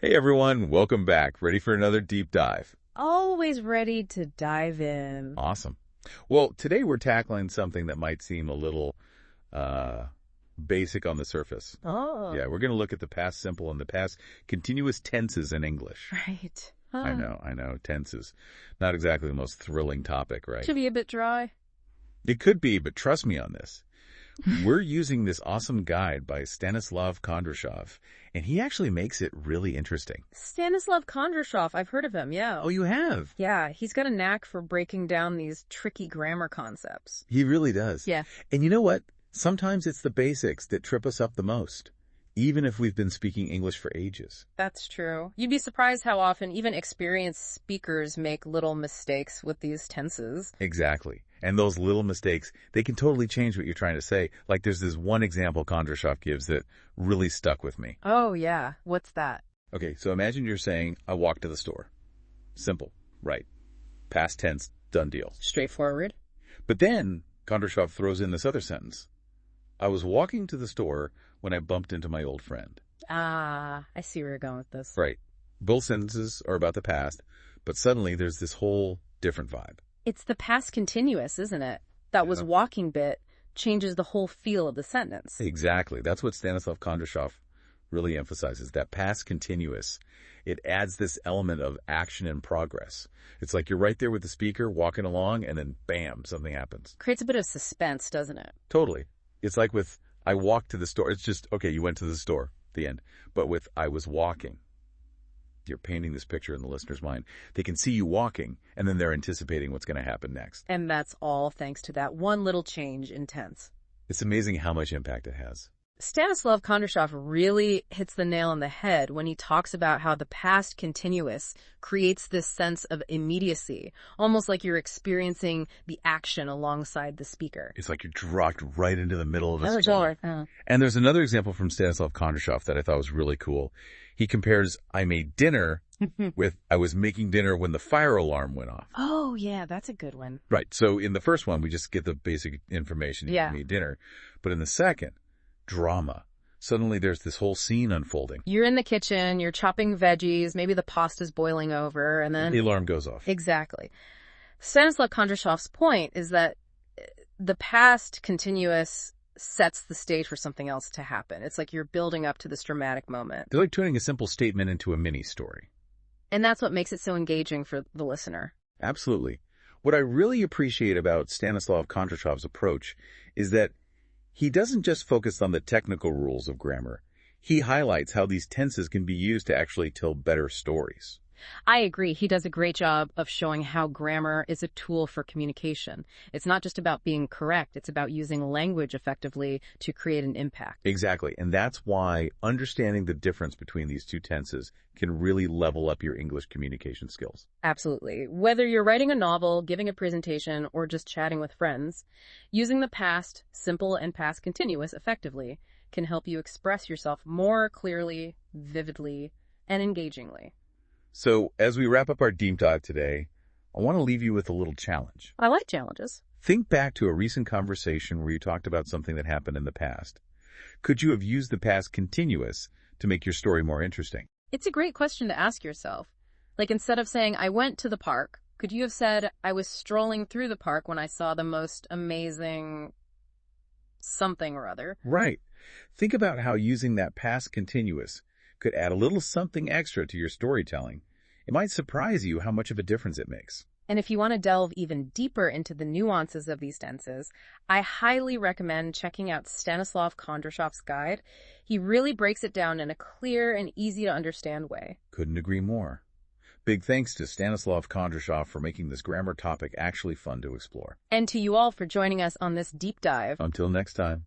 Hey everyone, welcome back. Ready for another deep dive? Always ready to dive in. Awesome. Well, today we're tackling something that might seem a little basic on the surface. Oh. Yeah, we're going to look at the past simple and the past continuous tenses in English. Right. I know. Tenses. Not exactly the most thrilling topic, right? Should be a bit dry. It could be, but trust me on this. We're using this awesome guide by Stanislav Kondrashov, and he actually makes it really interesting. Stanislav Kondrashov, I've heard of him, yeah. Oh, you have? Yeah, he's got a knack for breaking down these tricky grammar concepts. He really does. Yeah. And you know what? Sometimes it's the basics that trip us up the most, even if we've been speaking English for ages. That's true. You'd be surprised how often even experienced speakers make little mistakes with these tenses. Exactly. And those little mistakes, they can totally change what you're trying to say. Like there's this one example Kondrashov gives that really stuck with me. Oh, yeah. What's that? Okay, so imagine you're saying, I walked to the store. Simple, right? Past tense, done deal. Straightforward. But then Kondrashov throws in this other sentence. I was walking to the store when I bumped into my old friend. Ah, I see where you're going with this. Right. Both sentences are about the past, but suddenly there's this whole different vibe. It's the past continuous, isn't it? That was walking bit changes the whole feel of the sentence. Exactly. That's what Stanislav Kondrashov really emphasizes, that past continuous. It adds this element of action and progress. It's like you're right there with the speaker walking along and then bam, something happens. Creates a bit of suspense, doesn't it? Totally. It's like with I walked to the store. It's just, okay, you went to the store, the end. But with I was walking, you're painting this picture in the listener's mind. They can see you walking, and then they're anticipating what's going to happen next. And that's all thanks to that one little change in tense. It's amazing how much impact it has. Stanislav Kondrashov really hits the nail on the head when he talks about how the past continuous creates this sense of immediacy, almost like you're experiencing the action alongside the speaker. It's like you're dropped right into the middle of a That's story. all. And there's another example from Stanislav Kondrashov that I thought was really cool. He compares I made dinner with I was making dinner when the fire alarm went off. Oh, yeah, that's a good one. Right. So in the first one, we just get the basic information. Yeah. You made dinner. But in the second, drama. Suddenly there's this whole scene unfolding. You're in the kitchen, you're chopping veggies, maybe the pasta's boiling over, and then The alarm goes off. Exactly. Stanislav Kondrashov's point is that the past continuous sets the stage for something else to happen. It's like you're building up to this dramatic moment. They're like turning a simple statement into a mini story. And that's what makes it so engaging for the listener. Absolutely. What I really appreciate about Stanislav Kondrashov's approach is that he doesn't just focus on the technical rules of grammar. He highlights how these tenses can be used to actually tell better stories. I agree. He does a great job of showing how grammar is a tool for communication. It's not just about being correct. It's about using language effectively to create an impact. Exactly. And that's why understanding the difference between these two tenses can really level up your English communication skills. Absolutely. Whether you're writing a novel, giving a presentation, or just chatting with friends, using the past, simple and past continuous effectively can help you express yourself more clearly, vividly, and engagingly. So as we wrap up our deep dive today, I want to leave you with a little challenge. I like challenges. Think back to a recent conversation where you talked about something that happened in the past. Could you have used the past continuous to make your story more interesting? It's a great question to ask yourself. Like instead of saying, I went to the park, could you have said, I was strolling through the park when I saw the most amazing something or other? Right. Think about how using that past continuous could add a little something extra to your storytelling. It might surprise you how much of a difference it makes. And if you want to delve even deeper into the nuances of these tenses, I highly recommend checking out Stanislav Kondrashov's guide. He really breaks it down in a clear and easy to understand way. Couldn't agree more. Big thanks to Stanislav Kondrashov for making this grammar topic actually fun to explore. And to you all for joining us on this deep dive. Until next time.